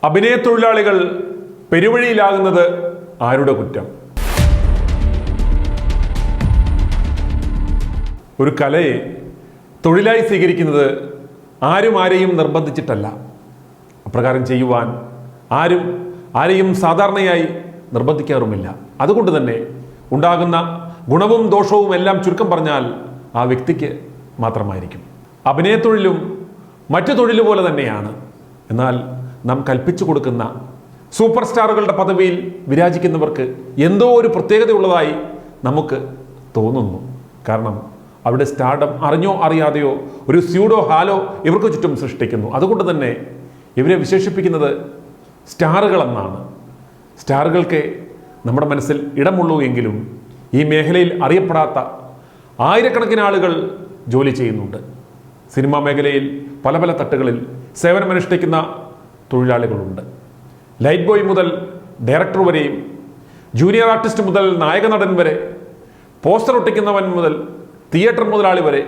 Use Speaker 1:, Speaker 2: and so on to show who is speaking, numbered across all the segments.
Speaker 1: അഭിനയ തൊഴിലാളികൾ പെരുവഴിയിലാകുന്നത് ആരുടെ കുറ്റം? ഒരു കലയെ തൊഴിലായി സ്വീകരിക്കുന്നത് ആരെയും നിർബന്ധിച്ചിട്ടല്ല. അപ്രകാരം ചെയ്യുവാൻ ആരെയും സാധാരണയായി നിർബന്ധിക്കാറുമില്ല. അതുകൊണ്ട് തന്നെ ഉണ്ടാകുന്ന ഗുണവും ദോഷവും എല്ലാം ചുരുക്കം പറഞ്ഞാൽ ആ വ്യക്തിക്ക് മാത്രമായിരിക്കും. അഭിനയത്തൊഴിലും മറ്റു തൊഴിൽ പോലെ തന്നെയാണ്. എന്നാൽ നാം കൽപ്പിച്ചു കൊടുക്കുന്ന സൂപ്പർ സ്റ്റാറുകളുടെ പദവിയിൽ വിരാജിക്കുന്നവർക്ക് എന്തോ ഒരു പ്രത്യേകതയുള്ളതായി നമുക്ക് തോന്നുന്നു. കാരണം അവരുടെ സ്റ്റാർഡം അറിഞ്ഞോ അറിയാതെയോ ഒരു സ്യൂഡോ ഹാലോ ഇവർക്ക് ചുറ്റും സൃഷ്ടിക്കുന്നു. അതുകൊണ്ട് തന്നെ ഇവരെ വിശേഷിപ്പിക്കുന്നത് സ്റ്റാറുകളെന്നാണ്. സ്റ്റാറുകൾക്ക് നമ്മുടെ മനസ്സിൽ ഇടമുള്ളൂ എങ്കിലും ഈ മേഖലയിൽ അറിയപ്പെടാത്ത ആയിരക്കണക്കിന് ആളുകൾ ജോലി ചെയ്യുന്നുണ്ട്. സിനിമാ മേഖലയിൽ പല പല തട്ടുകളിൽ സേവനമനുഷ്ഠിക്കുന്ന തൊഴിലാളികളുണ്ട്. ലൈറ്റ് ബോയ് മുതൽ ഡയറക്ടർ വരെയും, ജൂനിയർ ആർട്ടിസ്റ്റ് മുതൽ നായക നടൻ വരെ, പോസ്റ്റർ ഒട്ടിക്കുന്നവൻ മുതൽ തിയേറ്റർ മുതലാളി വരെ,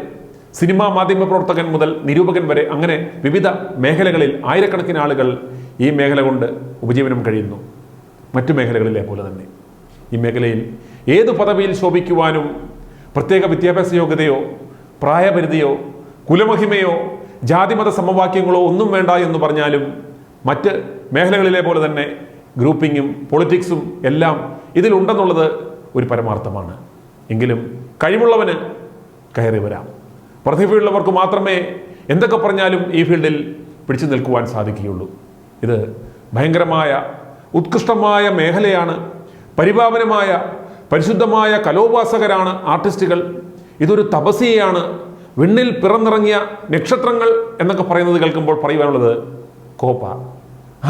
Speaker 1: സിനിമാ മാധ്യമ പ്രവർത്തകൻ മുതൽ നിരൂപകൻ വരെ, അങ്ങനെ വിവിധ മേഖലകളിൽ ആയിരക്കണക്കിന് ആളുകൾ ഈ മേഖല കൊണ്ട് ഉപജീവനം കഴിയുന്നു. മറ്റു മേഖലകളിലെ പോലെ തന്നെ ഈ മേഖലയിൽ ഏതു പദവിയിൽ ശോഭിക്കുവാനും പ്രത്യേക വിദ്യാഭ്യാസ യോഗ്യതയോ പ്രായപരിധിയോ കുലമഹിമയോ ജാതിമത സമവാക്യങ്ങളോ ഒന്നും വേണ്ട എന്ന് പറഞ്ഞാലും മറ്റ് മേഖലകളിലെ പോലെ തന്നെ ഗ്രൂപ്പിങ്ങും പൊളിറ്റിക്സും എല്ലാം ഇതിലുണ്ടെന്നുള്ളത് ഒരു പരമാർത്ഥമാണ്. എങ്കിലും കഴിവുള്ളവന് കയറി വരാം. പ്രതിഭയുള്ളവർക്ക് മാത്രമേ എന്തൊക്കെ പറഞ്ഞാലും ഈ ഫീൽഡിൽ പിടിച്ചു നിൽക്കുവാൻ സാധിക്കുകയുള്ളൂ. ഇത് ഭയങ്കരമായ ഉത്കൃഷ്ടമായ മേഖലയാണ്. പരിപാവനമായ പരിശുദ്ധമായ കലോപാസകരാണ് ആർട്ടിസ്റ്റുകൾ. ഇതൊരു തപസ്യയാണ്. വിണ്ണിൽ പിറന്നിറങ്ങിയ നക്ഷത്രങ്ങൾ എന്നൊക്കെ പറയുന്നത് കേൾക്കുമ്പോൾ പറയുവാനുള്ളത് കോപ്പ.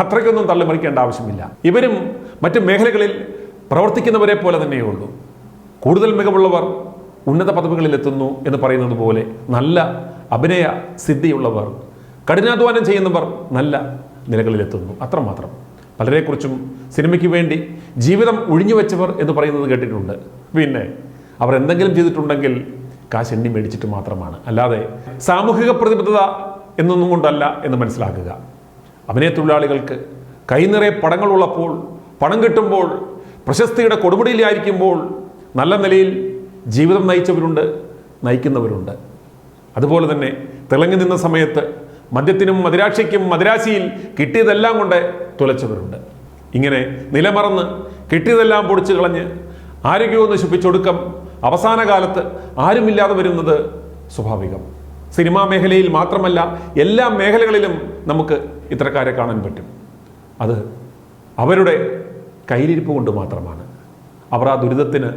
Speaker 1: അത്രയ്ക്കൊന്നും തള്ളിമറിക്കേണ്ട ആവശ്യമില്ല. ഇവരും മറ്റ് മേഖലകളിൽ പ്രവർത്തിക്കുന്നവരെ പോലെ തന്നെയുള്ളൂ. കൂടുതൽ മികവുള്ളവർ ഉന്നത പദവികളിൽ എത്തുന്നു എന്ന് പറയുന്നത് പോലെ നല്ല അഭിനയ സിദ്ധിയുള്ളവർ, കഠിനാധ്വാനം ചെയ്യുന്നവർ നല്ല നിലകളിലെത്തുന്നു. അത്രമാത്രം. പലരെക്കുറിച്ചും സിനിമയ്ക്ക് വേണ്ടി ജീവിതം ഒഴിഞ്ഞു വെച്ചവർ എന്ന് പറയുന്നത് കേട്ടിട്ടുണ്ട്. പിന്നെ അവർ എന്തെങ്കിലും ചെയ്തിട്ടുണ്ടെങ്കിൽ കാശ് എണ്ണി മേടിച്ചിട്ട് മാത്രമാണ്, അല്ലാതെ സാമൂഹിക പ്രതിബദ്ധത എന്നൊന്നും കൊണ്ടല്ല എന്ന് മനസ്സിലാക്കുക. അഭിനയ തൊഴിലാളികൾക്ക് കൈനിറയെ പടങ്ങളുള്ളപ്പോൾ, പണം കിട്ടുമ്പോൾ, പ്രശസ്തിയുടെ കൊടുമുടിയിലായിരിക്കുമ്പോൾ നല്ല നിലയിൽ ജീവിതം നയിച്ചവരുണ്ട്, നയിക്കുന്നവരുണ്ട്. അതുപോലെ തന്നെ തിളങ്ങി നിന്ന സമയത്ത് മദ്യത്തിനും മദിരാശിക്കും മദിരാശിയിൽ കിട്ടിയതെല്ലാം കൊണ്ട് തുലച്ചവരുണ്ട്. ഇങ്ങനെ നിലമറന്ന് കിട്ടിയതെല്ലാം പൊടിച്ചു കളഞ്ഞ് ആരോഗ്യവും നശിപ്പിച്ചൊടുക്കം അവസാന കാലത്ത് ആരുമില്ലാതെ വരുന്നത് സ്വാഭാവികം. സിനിമാ മേഖലയിൽ മാത്രമല്ല, എല്ലാ മേഖലകളിലും നമുക്ക് ഇത്തരക്കാരെ കാണാൻ പറ്റും. അത് അവരുടെ കയ്യിലിരിപ്പ് കൊണ്ട് മാത്രമാണ്. അവർ ആ ദുരിതത്തിന്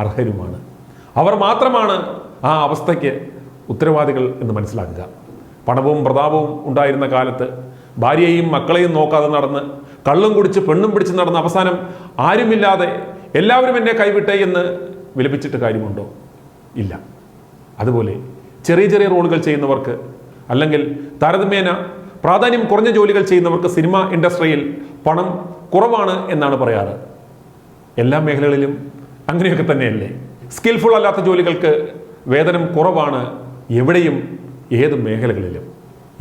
Speaker 1: അർഹരുമാണ്. അവർ മാത്രമാണ് ആ അവസ്ഥയ്ക്ക് ഉത്തരവാദികൾ എന്ന് മനസ്സിലാക്കുക. പണവും പ്രതാപവും ഉണ്ടായിരുന്ന കാലത്ത് ഭാര്യയെയും മക്കളെയും നോക്കാതെ നടന്ന് കള്ളും കുടിച്ച് പെണ്ണും പിടിച്ച് നടന്ന അവസാനം ആരുമില്ലാതെ എല്ലാവരും എന്നെ കൈവിട്ടേ എന്ന് വിലപിച്ചിട്ട് കാര്യമുണ്ടോ? ഇല്ല. അതുപോലെ ചെറിയ ചെറിയ റോളുകൾ ചെയ്യുന്നവർക്ക്, അല്ലെങ്കിൽ താരതമ്യേന പ്രാധാന്യം കുറഞ്ഞ ജോലികൾ ചെയ്യുന്നവർക്ക് സിനിമ ഇൻഡസ്ട്രിയിൽ പണം കുറവാണ് എന്നാണ് പറയാറ്. എല്ലാ മേഖലകളിലും അങ്ങനെയൊക്കെ തന്നെയല്ലേ? സ്കിൽഫുൾ അല്ലാത്ത ജോലികൾക്ക് വേതനം കുറവാണ് എവിടെയും ഏത് മേഖലകളിലും.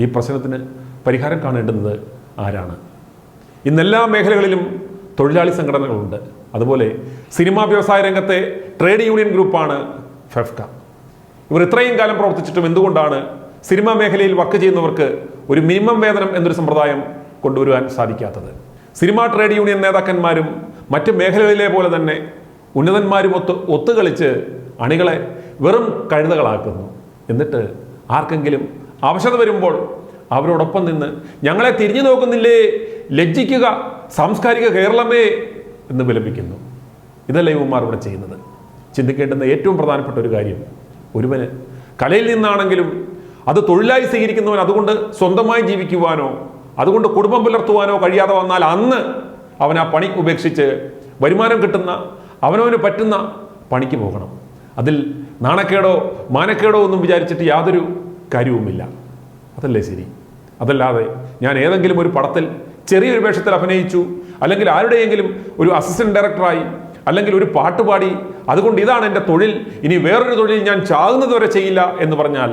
Speaker 1: ഈ പ്രശ്നത്തിന് പരിഹാരം കാണേണ്ടുന്നത് ആരാണ്? ഇന്നെല്ലാ മേഖലകളിലും തൊഴിലാളി സംഘടനകളുണ്ട്. അതുപോലെ സിനിമാ വ്യവസായ രംഗത്തെ ട്രേഡ് യൂണിയൻ ഗ്രൂപ്പാണ് ഫെഫ്ക. ഇവർ ഇത്രയും കാലം പ്രവർത്തിച്ചിട്ടും എന്തുകൊണ്ടാണ് സിനിമാ മേഖലയിൽ വർക്ക് ചെയ്യുന്നവർക്ക് ഒരു മിനിമം വേതനം എന്നൊരു സമ്പ്രദായം കൊണ്ടുവരുവാൻ സാധിക്കാത്തത്? സിനിമാ ട്രേഡ് യൂണിയൻ നേതാക്കന്മാരും മറ്റ് മേഖലകളിലെ പോലെ തന്നെ ഉന്നതന്മാരും ഒത്തുകളിച്ച് അണികളെ വെറും കഴുതകളാക്കുന്നു. എന്നിട്ട് ആർക്കെങ്കിലും അവശത വരുമ്പോൾ അവരോടൊപ്പം നിന്ന് ഞങ്ങളെ തിരിഞ്ഞു നോക്കുന്നില്ലേ, ലജ്ജിക്കുക സാംസ്കാരിക കേരളമേ എന്ന് വിലപിക്കുന്നു. ഇതല്ല ഇവന്മാർ ഇവിടെ ചെയ്യുന്നത്. ചിന്തിക്കേണ്ടുന്ന ഏറ്റവും പ്രധാനപ്പെട്ട ഒരു കാര്യം, ഒരുവന് കലയിൽ നിന്നാണെങ്കിലും അത് തൊഴിലായി സ്വീകരിക്കുന്നവൻ അതുകൊണ്ട് സ്വന്തമായി ജീവിക്കുവാനോ അതുകൊണ്ട് കുടുംബം പുലർത്തുവാനോ കഴിയാതെ വന്നാൽ അന്ന് അവൻ ആ പണി ഉപേക്ഷിച്ച് വരുമാനം കിട്ടുന്ന അവനവന് പറ്റുന്ന പണിക്ക് പോകണം. അതിൽ നാണക്കേടോ മാനക്കേടോ ഒന്നും വിചാരിച്ചിട്ട് യാതൊരു കാര്യവുമില്ല. അതല്ലേ ശരി? അതല്ലാതെ ഞാൻ ഏതെങ്കിലും ഒരു പടത്തിൽ ചെറിയൊരു വേഷത്തിൽ അഭിനയിച്ചു, അല്ലെങ്കിൽ ആരുടെയെങ്കിലും ഒരു അസിസ്റ്റന്റ് ഡയറക്ടറായി, അല്ലെങ്കിൽ ഒരു പാട്ടുപാടി, അതുകൊണ്ട് ഇതാണ് എൻ്റെ തൊഴിൽ, ഇനി വേറൊരു തൊഴിൽ ഞാൻ ചാകുന്നത് വരെ ചെയ്യില്ല എന്ന് പറഞ്ഞാൽ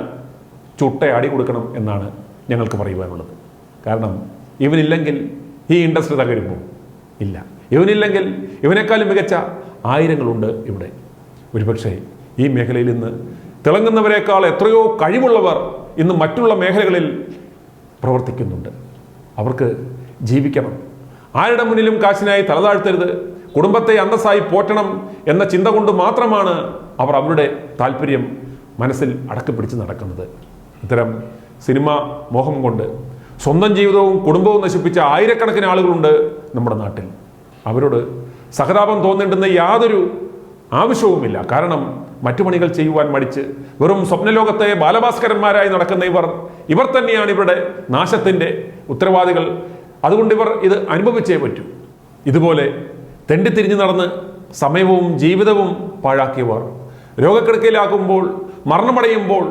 Speaker 1: ചുട്ട അടി കൊടുക്കണം എന്നാണ് ഞങ്ങൾക്ക് പറയുവാനുള്ളത്. കാരണം ഇവനില്ലെങ്കിൽ ഈ ഇൻഡസ്ട്രി തകരുമോ? ഇല്ല. ഇവനില്ലെങ്കിൽ ഇവനേക്കാളും മികച്ച ആയിരങ്ങളുണ്ട് ഇവിടെ. ഒരുപക്ഷെ ഈ മേഖലയിൽ ഇന്ന് തിളങ്ങുന്നവരെക്കാൾ എത്രയോ കഴിവുള്ളവർ ഇന്ന് മറ്റുള്ള മേഖലകളിൽ പ്രവർത്തിക്കുന്നുണ്ട്. അവർക്ക് ജീവിക്കണം. ആരുടെ മുന്നിലും കാശിനായി തലതാഴ്ത്തരുത്, കുടുംബത്തെ അന്തസ്സായി പോറ്റണം എന്ന ചിന്ത കൊണ്ട് മാത്രമാണ് അവർ അവരുടെ താല്പര്യം മനസ്സിൽ അടക്കിപ്പിടിച്ച് നടക്കുന്നത്. ഇത്തരം സിനിമ മോഹം കൊണ്ട് സ്വന്തം ജീവിതവും കുടുംബവും നശിപ്പിച്ച ആയിരക്കണക്കിന് ആളുകളുണ്ട് നമ്മുടെ നാട്ടിൽ. അവരോട് സഹതാപം തോന്നേണ്ടുന്ന യാതൊരു ആവശ്യവുമില്ല. കാരണം മറ്റു പണികൾ ചെയ്യുവാൻ മടിച്ച് വെറും സ്വപ്നലോകത്തെ ബാലഭാസ്കരന്മാരായി നടക്കുന്ന ഇവർ തന്നെയാണ് ഇവരുടെ നാശത്തിൻ്റെ ഉത്തരവാദികൾ. അതുകൊണ്ട് ഇവർ ഇത് അനുഭവിച്ചേ പറ്റൂ. ഇതുപോലെ തെണ്ടിത്തിരിഞ്ഞ് നടന്ന് സമയവും ജീവിതവും പാഴാക്കിയവർ രോഗക്കിടക്കയിലാകുമ്പോൾ, മരണമടയുമ്പോൾ,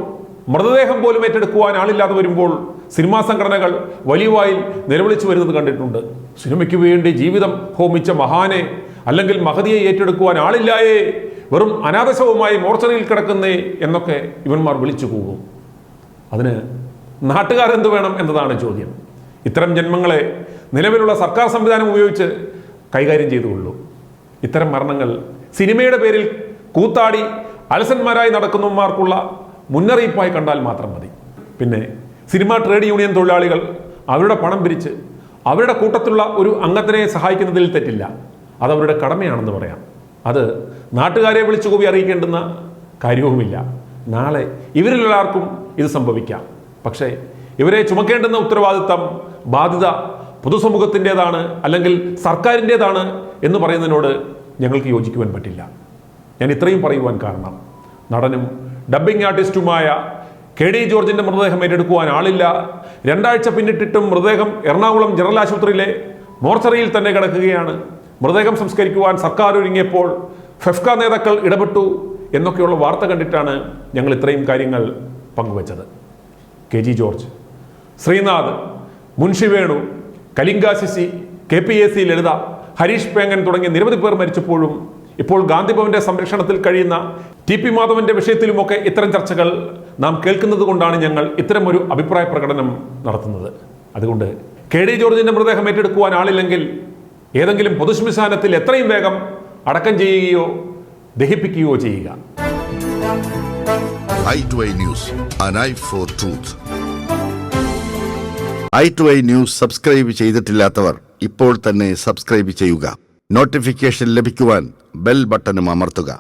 Speaker 1: മൃതദേഹം പോലും ഏറ്റെടുക്കുവാൻ ആളില്ലാതെ വരുമ്പോൾ സിനിമാ സംഘടനകൾ വലിയ വായിൽ നിലവിളിച്ചു വരുന്നത് കണ്ടിട്ടുണ്ട്. സിനിമയ്ക്ക് വേണ്ടി ജീവിതം ഹോമിച്ച മഹാനെ അല്ലെങ്കിൽ മഹതിയെ ഏറ്റെടുക്കുവാൻ ആളില്ലായേ, വെറും അനാഥശവുമായി മോർച്ചറിയിൽ കിടക്കുന്നേ എന്നൊക്കെ ഇവന്മാർ വിളിച്ചു പോകും. അതിന് നാട്ടുകാരെന്ത് വേണം എന്നതാണ് ചോദ്യം. ഇത്തരം ജന്മങ്ങളെ നിലവിലുള്ള സർക്കാർ സംവിധാനം ഉപയോഗിച്ച് കൈകാര്യം ചെയ്തുകൊള്ളൂ. ഇത്തരം മരണങ്ങൾ സിനിമയുടെ പേരിൽ കൂത്താടി അലസന്മാരായി നടക്കുന്നവന്മാർക്കുള്ള മുന്നറിയിപ്പായി കണ്ടാൽ മാത്രം മതി. പിന്നെ സിനിമ ട്രേഡ് യൂണിയൻ തൊഴിലാളികൾ അവരുടെ പണം പിരിച്ച് അവരുടെ കൂട്ടത്തിലുള്ള ഒരു അംഗത്തിനെ സഹായിക്കുന്നതിൽ തെറ്റില്ല. അതവരുടെ കടമയാണെന്ന് പറയാം. അത് നാട്ടുകാരെ വിളിച്ചു കൂടി അറിയിക്കേണ്ടുന്ന കാര്യവുമില്ല. നാളെ ഇവരിലെല്ലാവർക്കും ഇത് സംഭവിക്കാം. പക്ഷേ ഇവരെ ചുമക്കേണ്ടുന്ന ഉത്തരവാദിത്തം, ബാധ്യത പൊതുസമൂഹത്തിൻ്റെതാണ് അല്ലെങ്കിൽ സർക്കാരിൻ്റെതാണ് എന്ന് പറയുന്നതിനോട് ഞങ്ങൾക്ക് യോജിക്കുവാൻ പറ്റില്ല. ഞാൻ ഇത്രയും പറയുവാൻ കാരണം നടനും ഡബ്ബിംഗ് ആർട്ടിസ്റ്റുമായ KD ജോർജിൻ്റെ മൃതദേഹം ഏറ്റെടുക്കുവാൻ ആളില്ല. 2 ആഴ്ച പിന്നിട്ടിട്ടും മൃതദേഹം എറണാകുളം ജനറൽ ആശുപത്രിയിലെ മോർച്ചറിയിൽ തന്നെ കിടക്കുകയാണ്. മൃതദേഹം സംസ്കരിക്കുവാൻ സർക്കാർ ഒരുങ്ങിയപ്പോൾ ഫെഫ്ക നേതാക്കൾ ഇടപെട്ടു എന്നൊക്കെയുള്ള വാർത്ത കണ്ടിട്ടാണ് ഞങ്ങൾ ഇത്രയും കാര്യങ്ങൾ പങ്കുവച്ചത്. KG George, Sreenath, Munshi Venu, Kalinga Sasi, KPAC Lalitha, Harish Pengan തുടങ്ങിയ നിരവധി പേർ മരിച്ചപ്പോഴും ഇപ്പോൾ ഗാന്ധിഭവന്റെ സംരക്ഷണത്തിൽ കഴിയുന്ന TP മാധവന്റെ വിഷയത്തിലുമൊക്കെ ഇത്തരം ചർച്ചകൾ നാം കേൾക്കുന്നത് കൊണ്ടാണ് ഞങ്ങൾ ഇത്തരമൊരു അഭിപ്രായ പ്രകടനം നടത്തുന്നത്. അതുകൊണ്ട് KD ജോർജിന്റെ മൃതദേഹം ഏറ്റെടുക്കുവാൻ ആളില്ലെങ്കിൽ ഏതെങ്കിലും പൊതുശ്മശാനത്തിൽ എത്രയും വേഗം അടക്കം ചെയ്യുകയോ ദഹിപ്പിക്കുകയോ ചെയ്യുക.
Speaker 2: i2i News, an eye for truth. i2i News subscribe ചെയ്തിട്ടില്ലാത്തവർ ഇപ്പോൾ തന്നെ സബ്സ്ക്രൈബ് ചെയ്യുക. നോട്ടിഫിക്കേഷൻ ലഭിക്കുവാൻ ബെൽ ബട്ടണും അമർത്തുക.